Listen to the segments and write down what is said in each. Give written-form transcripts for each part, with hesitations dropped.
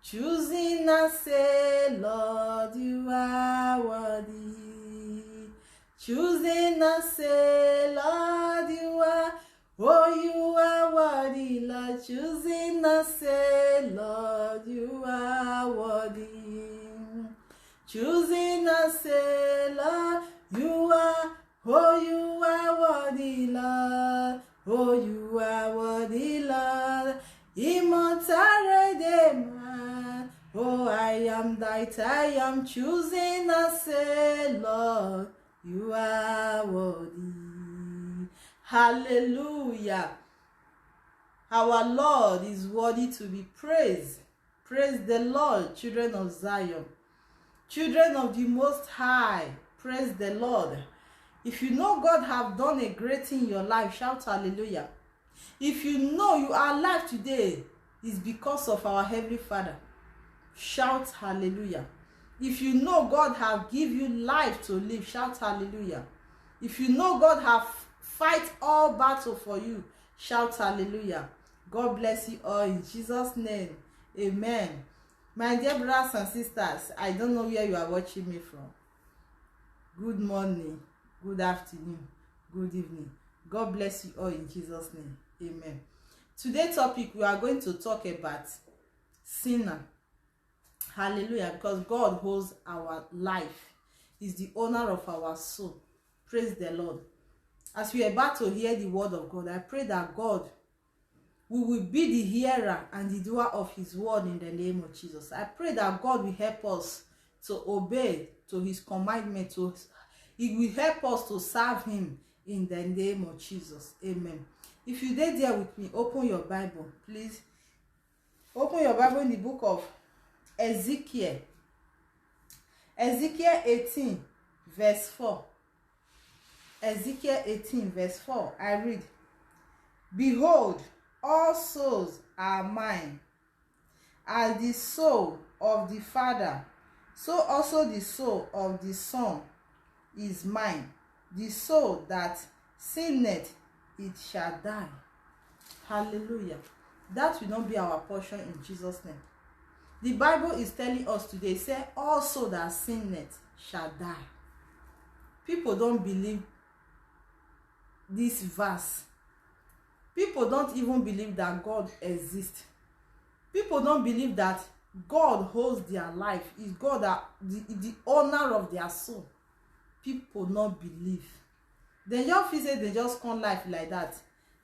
choosing and say, Lord, you are worthy. Choosing and say, Lord, you are, oh, you are worthy, Lord. Choosing and say, Lord, you are worthy. Choosing and say, Lord, you are, oh, you are worthy, Lord. Oh, you are worthy, Lord. Immortal Redeemer. Oh, I am that I am. Choosing and say, Lord, you are worthy. Hallelujah. Our Lord is worthy to be praised. Praise the Lord, children of Zion. Children of the Most High, praise the Lord. If you know God have done a great thing in your life, shout hallelujah. If you know you are alive today, it's because of our Heavenly Father. Shout hallelujah. If you know God have give you life to live, shout hallelujah. If you know God have fight all battle for you, shout hallelujah. God bless you all in Jesus' name. Amen. My dear brothers and sisters, I don't know where you are watching me from. Good morning, good afternoon, good evening. God bless you all in Jesus' name. Amen. Today's topic, we are going to talk about sinner. Hallelujah. Because God holds our life. He's the owner of our soul. Praise the Lord. As we are about to hear the word of God, I pray that God, we will be the hearer and the doer of his word in the name of Jesus. I pray that God will help us to obey to his commandment. He will help us to serve him in the name of Jesus. Amen. If you did there with me, open your Bible, please. Open your Bible in the book of Ezekiel. Ezekiel 18, verse 4. Ezekiel 18, verse 4. I read, behold, all souls are mine. As the soul of the Father, so also the soul of the Son is mine. The soul that sinneth, it shall die. Hallelujah. That will not be our portion in Jesus' name. The Bible is telling us today, say, all soul that sinneth shall die. People don't believe this verse. People don't even believe that God exists. People don't believe that God holds their life. Is God the owner of their soul. People not believe. They just feel say they just come life like that.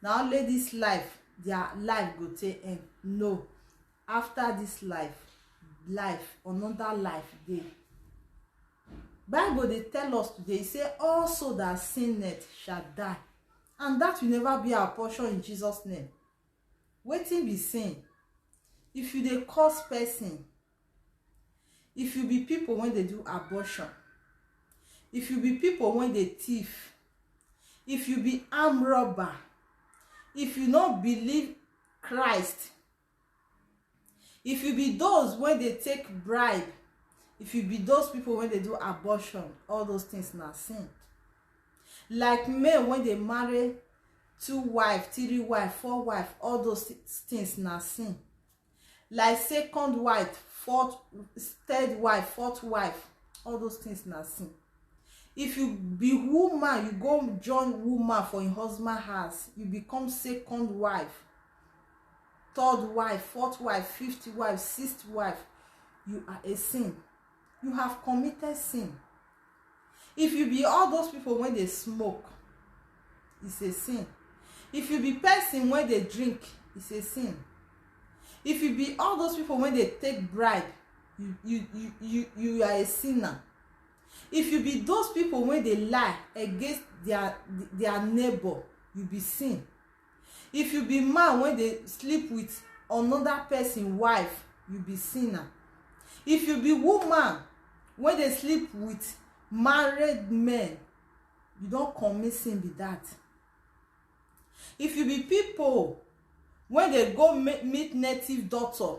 Now only this life, their life go take end. No. After this life, another life dey. Bible they tell us today, say also that sinneth shall die. And that will never be our portion in Jesus' name. Wetin be sin? If you dey curse person, if you be people when they do abortion, if you be people when they thief, if you be armed robber, if you not believe Christ, if you be those when they take bribe, if you be those people when they do abortion, all those things na sin. Like men when they marry 2 wives, 3 wives, 4 wives, all those things na sin. Like second wife, third wife, 4th wife, all those things na sin. If you be woman, you go join woman for your husband house, you become second wife, 3rd wife, 4th wife, 5th wife, 6th wife, you are a sin. You have committed sin. If you be all those people when they smoke, it's a sin. If you be person when they drink, it's a sin. If you be all those people when they take bribe, you are a sinner. If you be those people when they lie against their neighbor, you be sin. If you be man when they sleep with another person wife, you be sinner. If you be woman when they sleep with married men, you don't commit sin be that. If you be people when they go meet native doctor,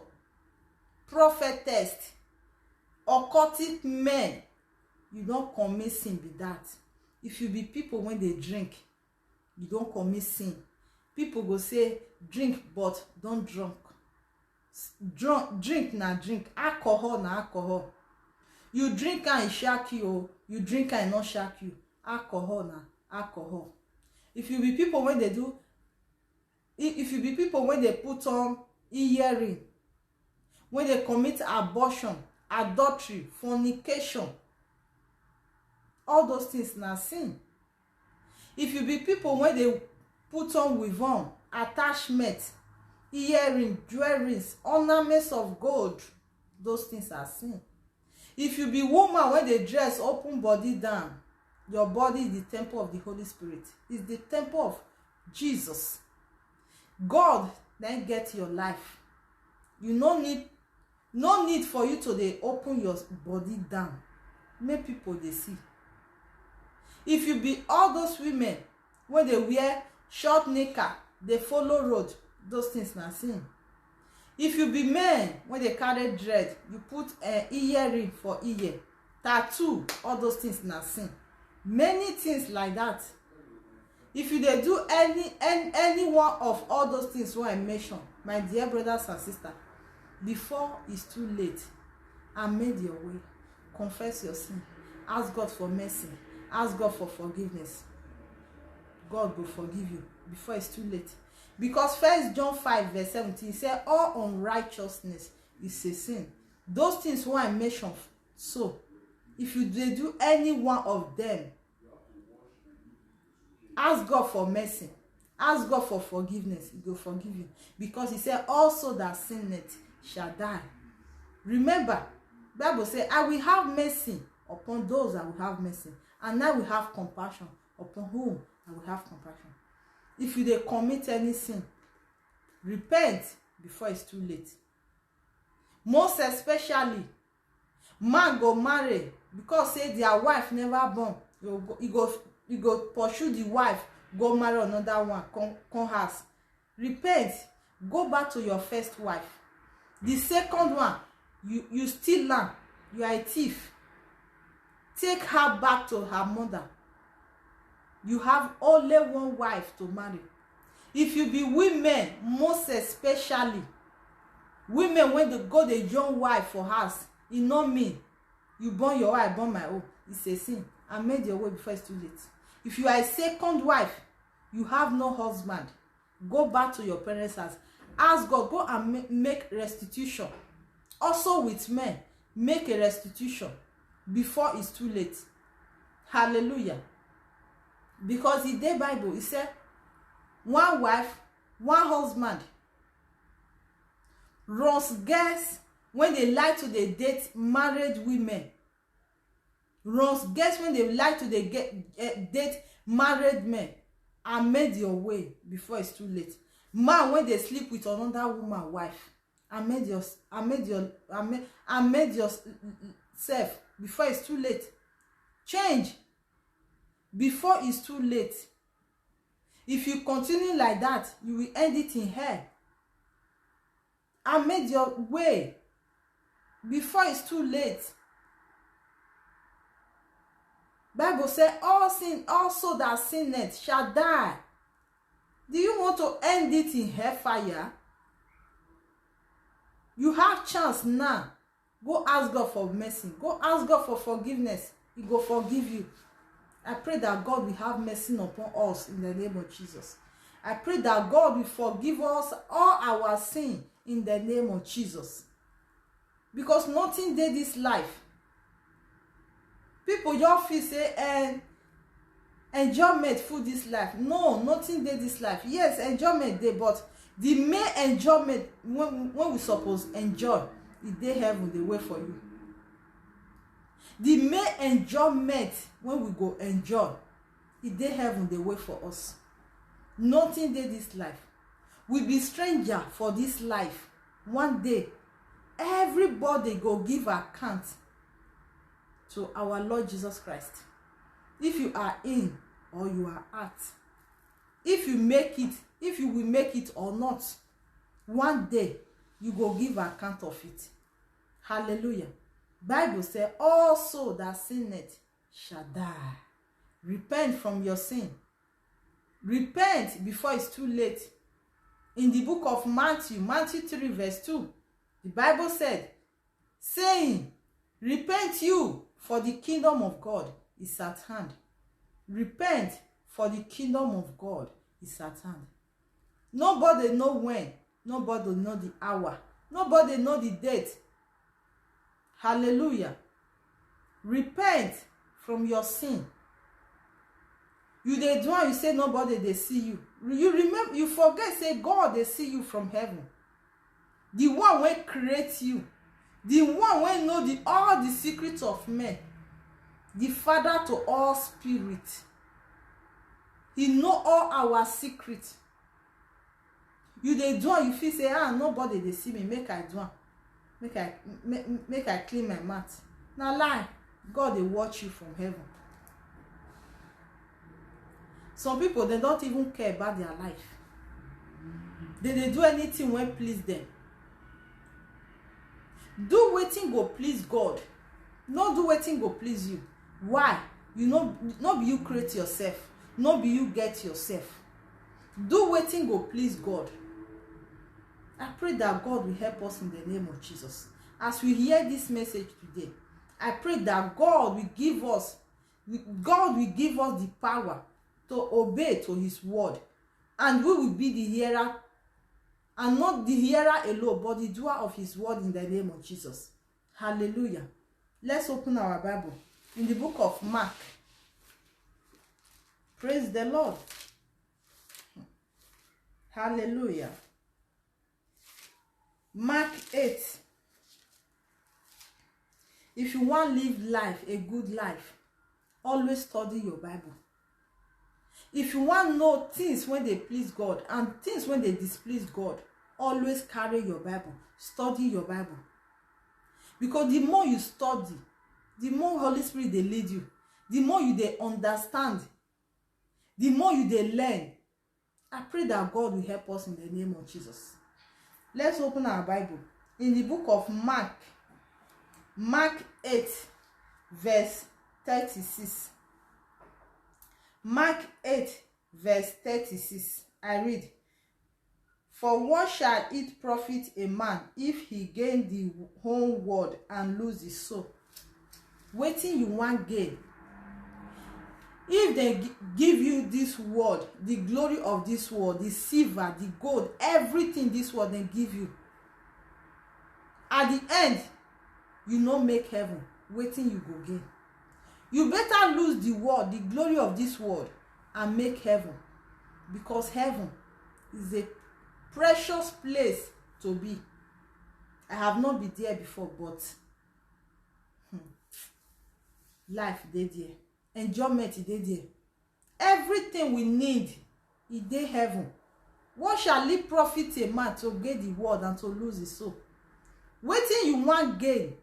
prophetess, occultic men, you don't commit sin be that. If you be people when they drink, you don't commit sin. People go say drink but don't drunk. drink na drink, alcohol na alcohol. You drink and e shark you, you drink and e no shark you. Alcohol na alcohol. If you be people when they do, if you be people when they put on earring, when they commit abortion, adultery, fornication, all those things na sin. If you be people when they put on weave-on, attachment, earring, jewelries, ornaments of gold, those things are sin. If you be woman when they dress open body down, your body is the temple of the Holy Spirit. It's the temple of Jesus. God then get your life. You no need for you to dey open your body down. Make people they see. If you be all those women when they wear short knicker, they follow road, those things na sin. If you be men when they carry dread, you put earring for ear, tattoo, all those things na sin. Many things like that. If you dey do any one of all those things wey I mention, my dear brothers and sisters, before it's too late, amend your way, confess your sin, ask God for mercy, ask God for forgiveness. God will forgive you before it's too late. Because 1 John 5 verse 17 say all unrighteousness is a sin. Those things wey I mention, so if you dey do any one of them, ask God for mercy, ask God for forgiveness, He will forgive you. Because He said also that sinneth shall die. Remember, Bible say I will have mercy upon those that will have mercy, and I will have compassion upon whom I will have compassion. If you dey commit any sin, repent before it's too late. Most especially, man go marry because say their wife never born. You go pursue the wife, go marry another one, come house. Repent, go back to your first wife. The second one, you steal land, you are a thief. Take her back to her mother. You have only one wife to marry. If you be women, most especially women when they go the young wife for house, it no mean you born your wife, born my own. It's a sin. I made your way before it's too late. If you are a second wife, you have no husband, go back to your parents' house. Ask God, go and make restitution. Also with men, make a restitution before it's too late. Hallelujah. Because in the Bible, it said, one wife, one husband. Runs girls when they like to they date married women. Runs girls when they like to they date married men. And made your way before it's too late. Man when they sleep with another woman wife, and made yourself before it's too late. Change before it's too late. If you continue like that, you will end it in hell. And made your way before it's too late. Bible says all sin also that sinneth shall die. Do you want to end it in hellfire? You have chance now. Go ask God for mercy. Go ask God for forgiveness. He will forgive you. I pray that God will have mercy upon us in the name of Jesus. I pray that God will forgive us all our sin in the name of Jesus. Because nothing did this life. People just feel say enjoyment full this life. No, nothing did this life. Yes, enjoyment dey, but the main enjoyment when we suppose enjoy, it dey heaven dey wait for you. The main enjoyment when we go enjoy, it dey heaven dey wait for us. Nothing dey this life. We be stranger for this life. One day, everybody go give account to our Lord Jesus Christ. If you are in or you are out, if you make it, if you will make it or not, one day you go give account of it. Hallelujah. Bible says also that sinneth shall die. Repent from your sin. Repent before it's too late. In the book of Matthew 3 verse 2, The Bible said, saying, repent you, for the kingdom of God is at hand. Repent, for the kingdom of God is at hand. Nobody know when. Nobody know the hour. Nobody know the date. Hallelujah. Repent from your sin. You dey do and you say nobody dey see you. You remember, you forget say God dey see you from heaven. The one wey create you. The one wey know all the secrets of men. The Father to all spirits. He know all our secrets. You dey do and you feel say, nobody dey see me, make I do am. Make I clean my mouth. Na lie. God dey watch you from heaven. Some people, they don't even care about their life. They do anything wey please them. Do wetin go please God. No do wetin go please you. Why? You know, no be you create yourself. No be you get yourself. Do wetin go please God. I pray that God will help us in the name of Jesus. As we hear this message today, I pray that God will give us the power to obey to his word. And we will be the hearer, and not the hearer alone, but the doer of his word in the name of Jesus. Hallelujah. Let's open our Bible in the book of Mark. Praise the Lord. Hallelujah. Mark 8. If you want to live life, a good life, always study your Bible. If you want to know things when they please God and things when they displease God, always carry your Bible. Study your Bible. Because the more you study, the more Holy Spirit they lead you. The more you they understand, the more you they learn. I pray that God will help us in the name of Jesus. Let's open our Bible in the book of Mark. Mark 8, verse 36. Mark 8, verse 36. I read. For what shall it profit a man if he gain the whole world and lose his soul? Wetin you want gain? If they give you this world, the glory of this world, the silver, the gold, everything this world they give you, at the end, you no make heaven. Wetin you go gain? You better lose the world, the glory of this world, and make heaven. Because heaven is a precious place to be. I have not been there before, but life dey there. Enjoyment dey there. Everything we need is dey heaven. What shall it profit a man to gain the world and to lose his soul? Wetin you want gain?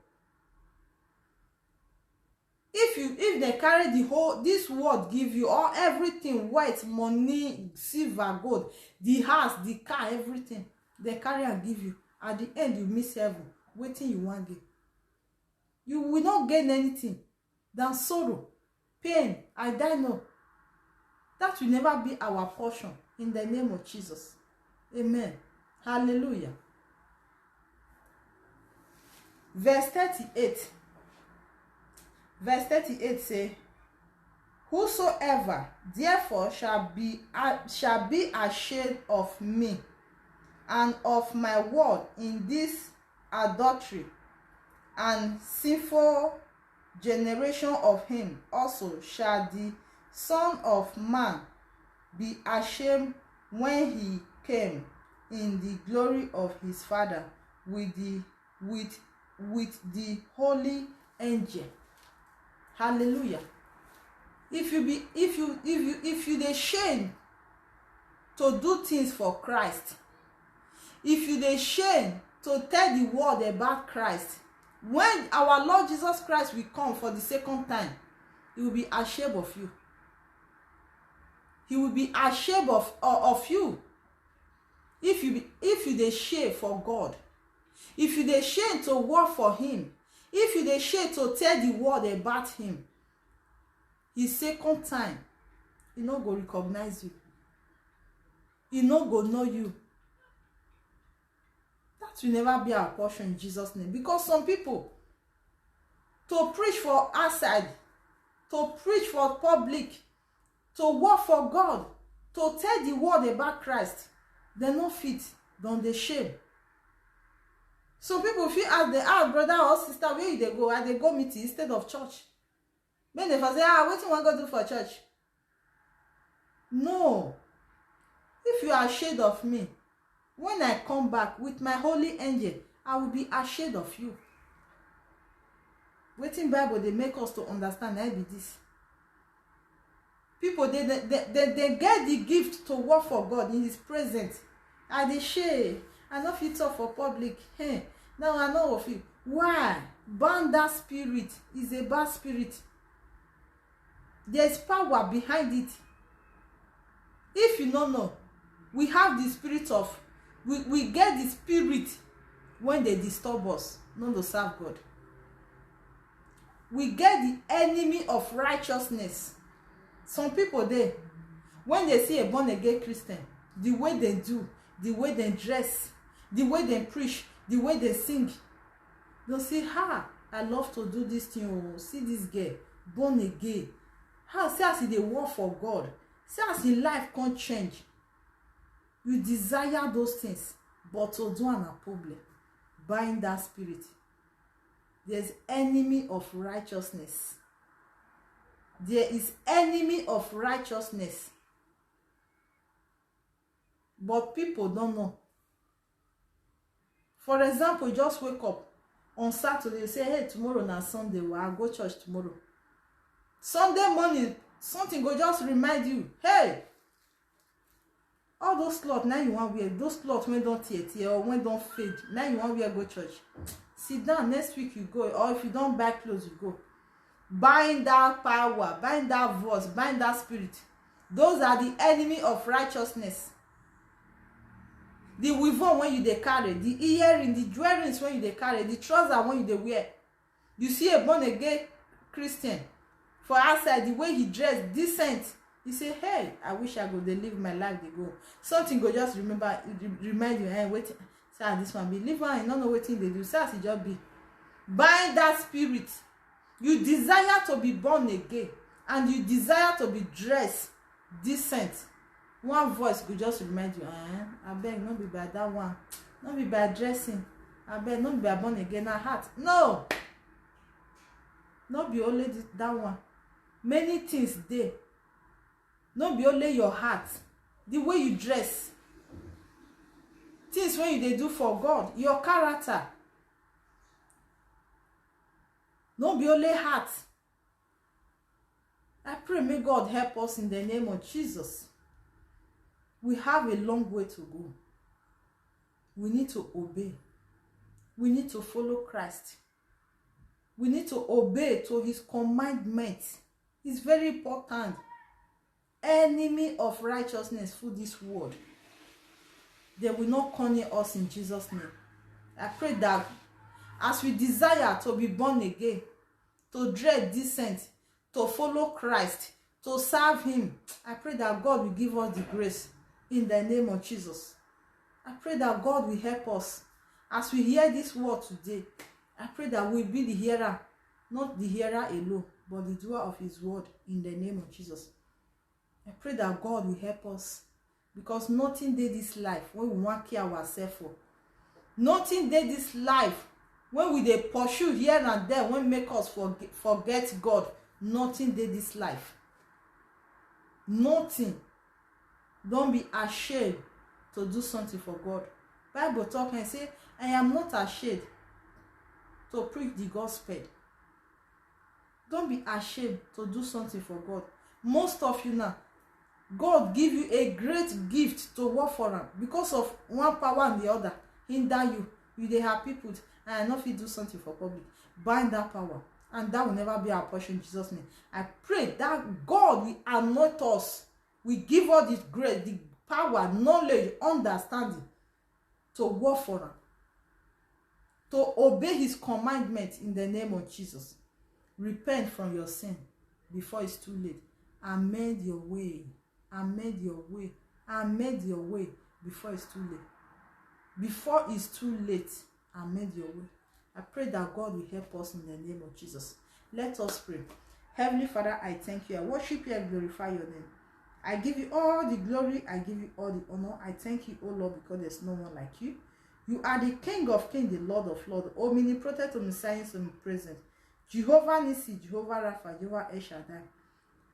If they carry the whole this world give you all everything, white money, silver, gold, the house, the car, everything they carry and give you, at the end you miss heaven. Wetin you want gain? You will not gain anything than sorrow, pain. I die no. That will never be our portion in the name of Jesus. Amen. Hallelujah. Verse 38. Verse 38 say, whosoever therefore shall be ashamed of me and of my word in this adultery and sinful generation, of him also shall the Son of Man be ashamed when he came in the glory of his Father with the holy angel. Hallelujah. If you dey shame to do things for Christ, if you dey shame to tell the world about Christ, when our Lord Jesus Christ will come for the second time, he will be ashamed of you. He will be ashamed of you. If you dey shame for God, if you dey shame to work for him, if you dey shame to tell the world about him, his second time, he no go recognize you. He no go know you. That That will never be our portion in Jesus' name. Because some people, to preach for outside, to preach for public, to work for God, to tell the world about Christ, they no fit, don't they shame. Some people feel as they are brother or sister, where you they go? And they go meeting instead of church. Then they say, what do you want to go do for church? No. If you are ashamed of me, when I come back with my holy angel, I will be ashamed of you. Wetin Bible they make us to understand how be this. People they get the gift to work for God in His presence. And they share. I know fit talk for public. Hey, now I know of it. Why? Ban that spirit is a bad spirit. There's power behind it. If you don't know, we have the spirit of, we get the spirit when they disturb us, not to serve God. We get the enemy of righteousness. Some people there, when they see a born again Christian, the way they do, the way they dress, the way they preach, the way they sing, they'll say, I love to do this thing. Oh, see this girl, born again. See as they work for God. See as your life can't change. You desire those things, but to do an problem, bind that spirit. There's enemy of righteousness. There is enemy of righteousness. But people don't know. For example, you just wake up on Saturday, you say, hey, tomorrow na Sunday, well, I'll go church tomorrow. Sunday morning, something go just remind you, hey, all those clothes now you want wear, those clothes when don't tear or when don't fade, now you want wear go church. Sit down, next week you go, or if you don't buy clothes, you go. Bind that power, bind that voice, bind that spirit. Those are the enemy of righteousness. The weave-on when you they carry, the earring, the jewelries when you they carry, the trouser when you they wear. You see a born again Christian for outside, the way he dressed, decent. You say, hey, I wish I could live my life. They go. Something go just remind you, hey, wait, say this one be live on, you don't know what thing they do. Say as it just be. Bind that spirit. You desire to be born again, and you desire to be dressed decent. One voice could just remind you, I beg, not be by that one, not be by dressing, I beg, not be by born again, a heart. No, not be only that one. Many things there. Not be only your heart, the way you dress, things when you they do for God, your character. Not be only heart. I pray may God help us in the name of Jesus. We have a long way to go. We need to obey. We need to follow Christ. We need to obey to His commandments. It's very important. Enemy of righteousness through this world, they will not corner us in Jesus' name. I pray that as we desire to be born again, to dress decent, to follow Christ, to serve Him, I pray that God will give us the grace in the name of Jesus. I pray that God will help us as we hear this word today. I pray that we'll be the hearer, not the hearer alone, but the doer of His word in the name of Jesus. I pray that God will help us, because nothing did this life when we want to care ourselves for. Nothing did this life when we they pursue here and there, when make us forget God. Nothing did this life. Nothing. Don't be ashamed to do something for God. Bible talk and say, I am not ashamed to preach the gospel. Don't be ashamed to do something for God. Most of you now, God give you a great gift to work for Him. Because of one power and the other, hinder you. You they have people, and I know if you do something for public, bind that power. And that will never be our portion in Jesus' name. I pray that God will anoint us. We give us this grace, the power, knowledge, understanding to work for Him. To obey His commandments in the name of Jesus. Repent from your sin before it's too late. Amend your way. Amend your way. Amend your way before it's too late. before it's too late. Amend your way. I pray that God will help us in the name of Jesus. Let us pray. Heavenly Father, I thank you. I worship you and glorify your name. I give you all the glory. I give you all the honor. I thank you, O Lord, because there's no one like you. You are the King of kings, the Lord of lords, omnipotent, omniscient, omnipresent. Jehovah Nissi, Jehovah Rapha, Jehovah El Shaddai.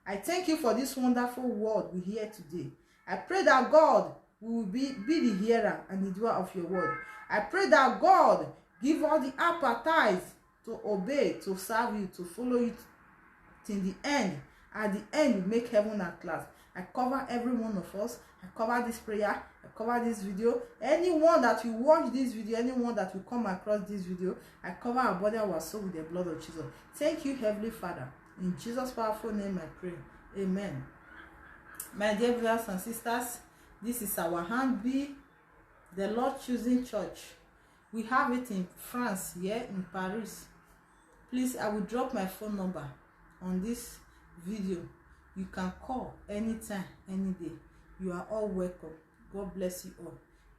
I thank you for this wonderful word we hear today. I pray that God will be the hearer and the doer of your word. I pray that God give all the appetite to obey, to serve you, to follow you till the end. At the end, we make heaven at last. I cover every one of us. I cover this prayer. I cover this video. Anyone that will watch this video, anyone that will come across this video, I cover our body, our soul with the blood of Jesus. Thank you, Heavenly Father. In Jesus' powerful name I pray. Amen. My dear brothers and sisters, this is our handbill, the Lord Choosing Church. We have it in France, here in Paris. Please, I will drop my phone number on this video. You can call anytime, any day. You are all welcome. God bless you all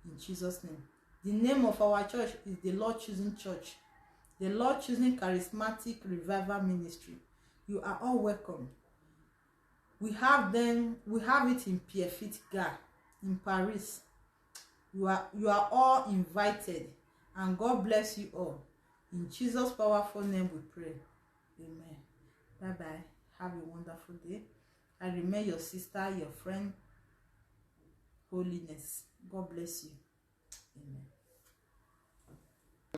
in Jesus' name. The name of our church is the Lord Choosing Church, the Lord Choosing Charismatic Revival Ministry. You are all welcome. We have it in Pierrefitte Gare in Paris. You are all invited, and God bless you all. In Jesus' powerful name we pray. Amen. Bye bye. Have a wonderful day. I remain your sister, your friend, Holiness. God bless you. Amen.